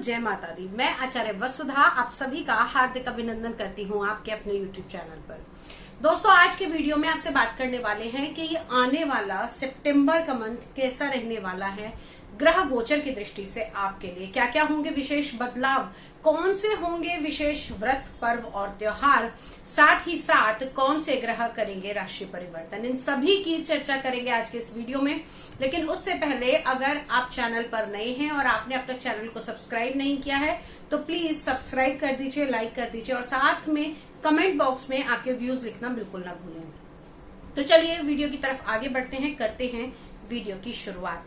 जय माता दी। मैं आचार्य वसुधा आप सभी का हार्दिक अभिनंदन करती हूँ आपके अपने YouTube चैनल पर। दोस्तों, आज के वीडियो में आपसे बात करने वाले हैं कि ये आने वाला सितंबर का मंथ कैसा रहने वाला है ग्रह गोचर की दृष्टि से आपके लिए। क्या क्या होंगे विशेष बदलाव, कौन से होंगे विशेष व्रत पर्व और त्योहार, साथ ही साथ कौन से ग्रह करेंगे राशि परिवर्तन, इन सभी की चर्चा करेंगे आज के इस वीडियो में। लेकिन उससे पहले अगर आप चैनल पर नए हैं और आपने अब तक चैनल को सब्सक्राइब नहीं किया है तो प्लीज सब्सक्राइब कर दीजिए, लाइक कर दीजिए और साथ में कमेंट बॉक्स में आपके व्यूज लिखना बिल्कुल ना भूलें। तो चलिए वीडियो की तरफ आगे बढ़ते हैं, करते हैं वीडियो की शुरुआत।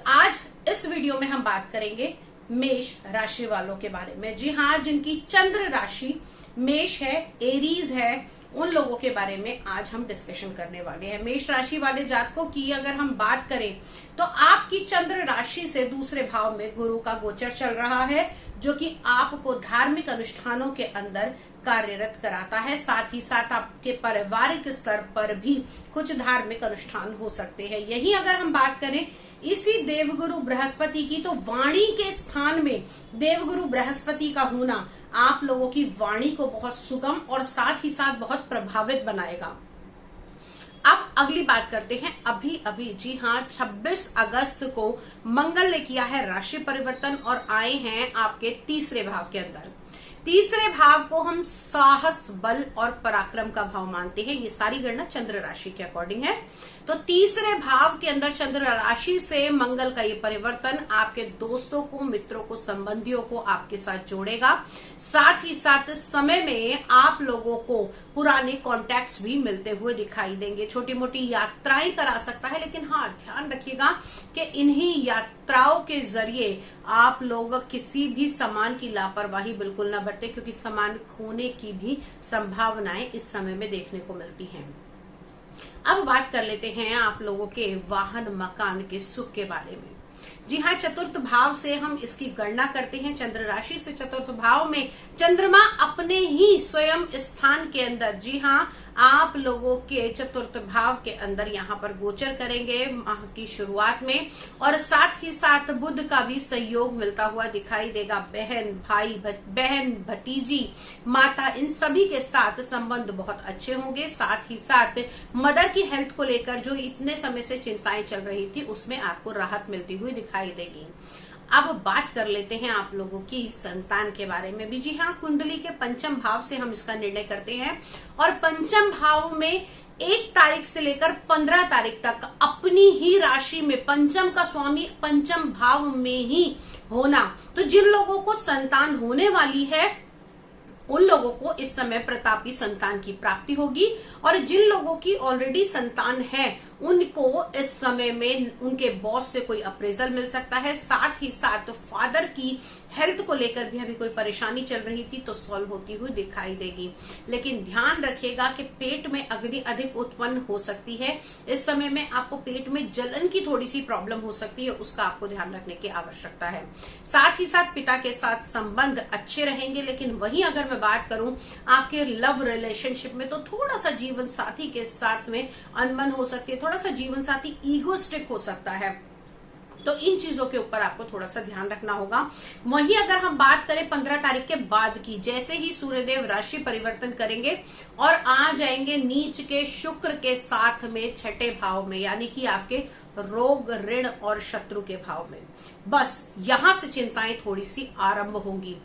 आज इस वीडियो में हम बात करेंगे मेष राशि वालों के बारे में। जी हाँ, जिनकी चंद्र राशि मेष है, एरीज है, उन लोगों के बारे में आज हम डिस्कशन करने वाले हैं। मेष राशि वाले जातकों की अगर हम बात करें तो आपकी चंद्र राशि से दूसरे भाव में गुरु का गोचर चल रहा है, जो कि आपको धार्मिक अनुष्ठानों के अंदर कार्यरत कराता है। साथ ही साथ आपके पारिवारिक स्तर पर भी कुछ धार्मिक अनुष्ठान हो सकते हैं। यही अगर हम बात करें इसी देवगुरु बृहस्पति की, तो वाणी के स्थान में देवगुरु बृहस्पति का होना आप लोगों की वाणी को बहुत सुगम और साथ ही साथ बहुत प्रभावित बनाएगा। अब अगली बात करते हैं। अभी जी हाँ, 26 अगस्त को मंगल ने किया है राशि परिवर्तन और आए हैं आपके तीसरे भाव के अंदर। तीसरे भाव को हम साहस, बल और पराक्रम का भाव मानते हैं। ये सारी गणना चंद्र राशि के अकॉर्डिंग है। तो तीसरे भाव के अंदर चंद्र राशि से मंगल का ये परिवर्तन आपके दोस्तों को, मित्रों को, संबंधियों को आपके साथ जोड़ेगा। साथ ही साथ समय में आप लोगों को पुराने कॉन्टैक्ट्स भी मिलते हुए दिखाई देंगे। छोटी मोटी यात्राएं करा सकता है, लेकिन हाँ ध्यान रखिएगा कि इन्हीं यात्राओं के जरिए आप लोग किसी भी सामान की लापरवाही बिल्कुल न बरतें, क्योंकि सामान खोने की भी संभावनाएं इस समय में देखने को मिलती हैं। अब बात कर लेते हैं आप लोगों के वाहन, मकान के सुख के बारे में। जी हाँ, चतुर्थ भाव से हम इसकी गणना करते हैं। चंद्र राशि से चतुर्थ भाव में चंद्रमा अपने ही स्वयं स्थान के अंदर, जी हाँ, आप लोगों के चतुर्थ भाव के अंदर यहाँ पर गोचर करेंगे माह की शुरुआत में। और साथ ही साथ बुध का भी सहयोग मिलता हुआ दिखाई देगा। बहन, भाई, बहन, भतीजी, माता, इन सभी के साथ संबंध बहुत अच्छे होंगे। साथ ही साथ मदर की हेल्थ को लेकर जो इतने समय से चिंताएं चल रही थी, उसमें आपको राहत मिलती हुई दिखाई देगी। अब बात कर लेते हैं आप लोगों की संतान के बारे में भी। जी हाँ, कुंडली के पंचम भाव से हम इसका निर्णय करते हैं और पंचम भाव में 1 तारीख से लेकर 15 तारीख तक अपनी ही राशि में पंचम का स्वामी पंचम भाव में ही होना। तो जिन लोगों को संतान होने वाली है उन लोगों को इस समय प्रतापी संतान की प्राप्ति होगी, और जिन लोगों की ऑलरेडी संतान है उनको इस समय में उनके बॉस से कोई अप्रेजल मिल सकता है। साथ ही साथ फादर की हेल्थ को लेकर भी अभी कोई परेशानी चल रही थी तो सॉल्व होती हुई दिखाई देगी। लेकिन ध्यान रखिएगा कि पेट में अग्नि अधिक उत्पन्न हो सकती है। इस समय में आपको पेट में जलन की थोड़ी सी प्रॉब्लम हो सकती है, उसका आपको ध्यान रखने की आवश्यकता है। साथ ही साथ पिता के साथ संबंध अच्छे रहेंगे। लेकिन वहीं अगर मैं बात करूं आपके लव रिलेशनशिप में, तो थोड़ा सा जीवन साथी के साथ में अनबन हो सकती है, थोड़ा सा जीवन साथी ईगोस्टिक हो सकता है। तो इन चीजों के ऊपर आपको थोड़ा सा ध्यान रखना होगा। वहीं अगर हम बात करें 15 तारीख के बाद की, जैसे ही सूर्यदेव राशि परिवर्तन करेंगे और आ जाएंगे नीच के शुक्र के साथ में छठे भाव में, यानी कि आपके रोग, ऋण और शत्रु के भाव में, बस यहां से चिंताएं थोड़ी सी आरंभ होंगी।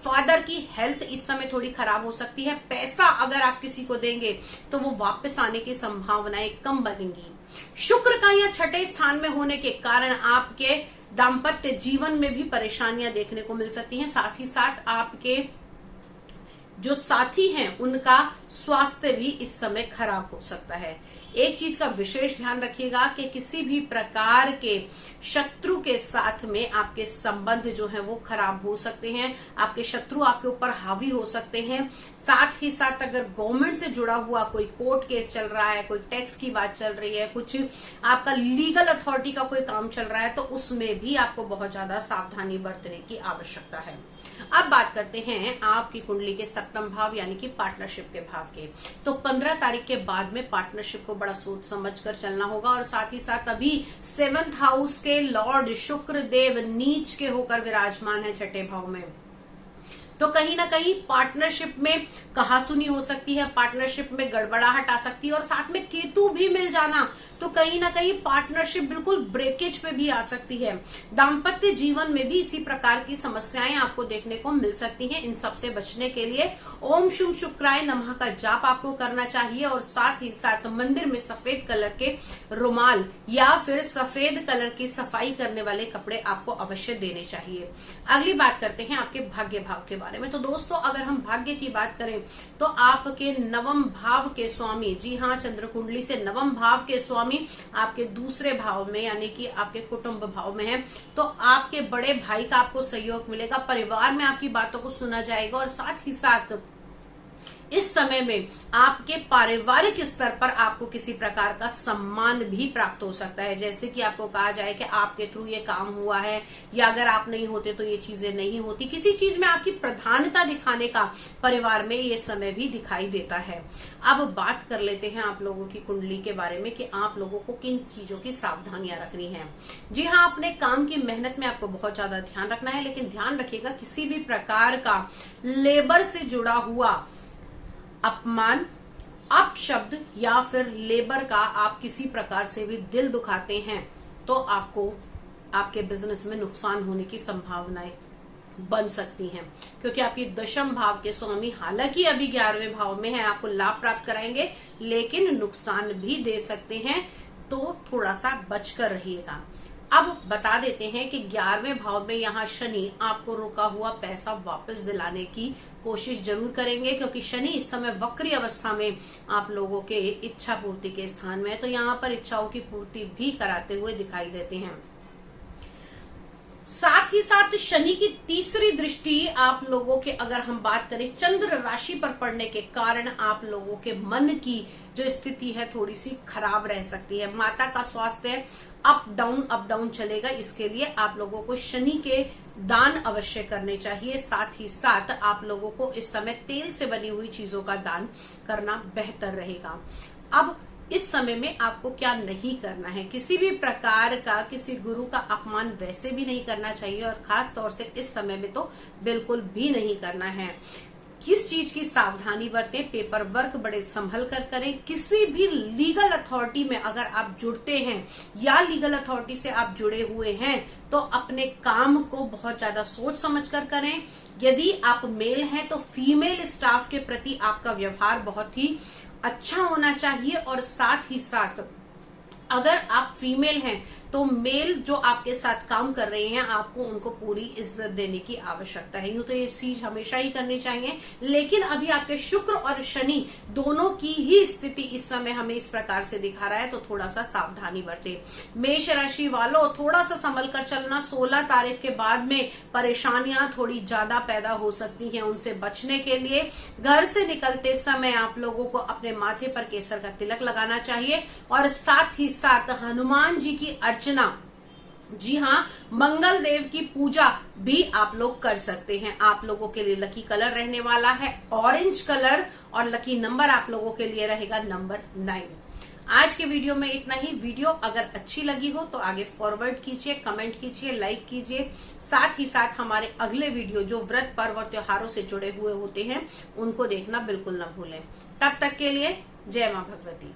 फादर की हेल्थ इस समय थोड़ी खराब हो सकती है। पैसा अगर आप किसी को देंगे तो वो वापस आने की संभावनाएं कम बनेंगी। शुक्र का यह छठे स्थान में होने के कारण आपके दाम्पत्य जीवन में भी परेशानियां देखने को मिल सकती हैं। साथ ही साथ आपके जो साथी हैं उनका स्वास्थ्य भी इस समय खराब हो सकता है। एक चीज का विशेष ध्यान रखिएगा कि किसी भी प्रकार के शत्रु के साथ में आपके संबंध जो है वो खराब हो सकते हैं। आपके शत्रु आपके ऊपर हावी हो सकते हैं। साथ ही साथ अगर गवर्नमेंट से जुड़ा हुआ कोई कोर्ट केस चल रहा है, कोई टैक्स की बात चल रही है, कुछ आपका लीगल अथॉरिटी का कोई काम चल रहा है, तो उसमें भी आपको बहुत ज्यादा सावधानी बरतने की आवश्यकता है। अब बात करते हैं आपकी कुंडली के सप्तम भाव यानी कि पार्टनरशिप के भाव भाव के। तो 15 तारीख के बाद में पार्टनरशिप को बड़ा सोच समझ कर चलना होगा। और साथ ही साथ अभी 7th हाउस के लॉर्ड शुक्र देव नीच के होकर विराजमान है 6ठे भाव में। तो कहीं ना कहीं पार्टनरशिप में कहासुनी हो सकती है, पार्टनरशिप में गड़बड़ाहट आ सकती है, और साथ में केतु भी मिल जाना तो कहीं ना कहीं पार्टनरशिप बिल्कुल ब्रेकेज पे भी आ सकती है। दाम्पत्य जीवन में भी इसी प्रकार की समस्याएं आपको देखने को मिल सकती हैं। इन सबसे बचने के लिए ओम शुभ शुक्राय नमः का जाप आपको करना चाहिए, और साथ ही साथ मंदिर में सफेद कलर के रुमाल या फिर सफेद कलर की सफाई करने वाले कपड़े आपको अवश्य देने चाहिए। अगली बात करते हैं आपके भाग्य भाव के बारे में। तो दोस्तों, अगर हम भाग्य की बात करें तो आपके नवम भाव के स्वामी, जी हाँ, चंद्र कुंडली से नवम भाव के स्वामी आपके दूसरे भाव में यानी कि आपके कुटुंब भाव में है। तो आपके बड़े भाई का आपको सहयोग मिलेगा, परिवार में आपकी बातों को सुना जाएगा, और साथ ही साथ इस समय में आपके पारिवारिक स्तर पर आपको किसी प्रकार का सम्मान भी प्राप्त हो सकता है। जैसे कि आपको कहा जाए कि आपके थ्रू ये काम हुआ है, या अगर आप नहीं होते तो ये चीजें नहीं होती। किसी चीज में आपकी प्रधानता दिखाने का परिवार में ये समय भी दिखाई देता है। अब बात कर लेते हैं आप लोगों की कुंडली के बारे में कि आप लोगों को किन चीजों की सावधानियां रखनी है। जी हाँ, अपने काम की मेहनत में आपको बहुत ज्यादा ध्यान रखना है, लेकिन ध्यान रखिएगा किसी भी प्रकार का लेबर से जुड़ा हुआ अपमान, अपशब्द या फिर लेबर का आप किसी प्रकार से भी दिल दुखाते हैं तो आपको आपके बिजनेस में नुकसान होने की संभावनाएं बन सकती हैं, क्योंकि आपकी दशम भाव के स्वामी हालांकि अभी 11वें भाव में है, आपको लाभ प्राप्त कराएंगे लेकिन नुकसान भी दे सकते हैं, तो थोड़ा सा बचकर रहिएगा। अब बता देते हैं कि 11वें भाव में यहाँ शनि आपको रुका हुआ पैसा वापस दिलाने की कोशिश जरूर करेंगे, क्योंकि शनि इस समय वक्री अवस्था में आप लोगों के इच्छा पूर्ति के स्थान में है, तो यहाँ पर इच्छाओं की पूर्ति भी कराते हुए दिखाई देते हैं। साथ ही साथ शनि की तीसरी दृष्टि आप लोगों के, अगर हम बात करें चंद्र राशि पर पड़ने के कारण आप लोगों के मन की जो स्थिति है थोड़ी सी खराब रह सकती है। माता का स्वास्थ्य अप डाउन चलेगा, इसके लिए आप लोगों को शनि के दान अवश्य करने चाहिए। साथ ही साथ आप लोगों को इस समय तेल से बनी हुई चीजों का दान करना बेहतर रहेगा। अब इस समय में आपको क्या नहीं करना है, किसी भी प्रकार का किसी गुरु का अपमान वैसे भी नहीं करना चाहिए, और खास तौर से इस समय में तो बिल्कुल भी नहीं करना है। किस चीज की सावधानी बरतें, पेपर वर्क बड़े संभल कर करें। किसी भी लीगल अथॉरिटी में अगर आप जुड़ते हैं या लीगल अथॉरिटी से आप जुड़े हुए हैं तो अपने काम को बहुत ज्यादा सोच समझ कर करें। यदि आप मेल हैं तो फीमेल स्टाफ के प्रति आपका व्यवहार बहुत ही अच्छा होना चाहिए, और साथ ही साथ अगर आप फीमेल हैं तो मेल जो आपके साथ काम कर रहे हैं आपको उनको पूरी इज्जत देने की आवश्यकता है। यूं तो ये चीज हमेशा ही करनी चाहिए, लेकिन अभी आपके शुक्र और शनि दोनों की ही स्थिति इस समय हमें इस प्रकार से दिखा रहा है, तो थोड़ा सा सावधानी बरते। मेष राशि वालों, थोड़ा सा संभल कर चलना। 16 तारीख के बाद में परेशानियां थोड़ी ज्यादा पैदा हो सकती हैं, उनसे बचने के लिए घर से निकलते समय आप लोगों को अपने माथे पर केसर का तिलक लगाना चाहिए, और साथ ही साथ हनुमान जी की अर्चना, जी हाँ, मंगल देव की पूजा भी आप लोग कर सकते हैं। आप लोगों के लिए लकी कलर रहने वाला है ऑरेंज कलर, और लकी नंबर आप लोगों के लिए रहेगा नंबर 9। आज के वीडियो में इतना ही। वीडियो अगर अच्छी लगी हो तो आगे फॉरवर्ड कीजिए, कमेंट कीजिए, लाइक कीजिए। साथ ही साथ हमारे अगले वीडियो जो व्रत पर्व और त्योहारों से जुड़े हुए होते हैं उनको देखना बिल्कुल न भूलें। तब तक के लिए जय मां भगवती।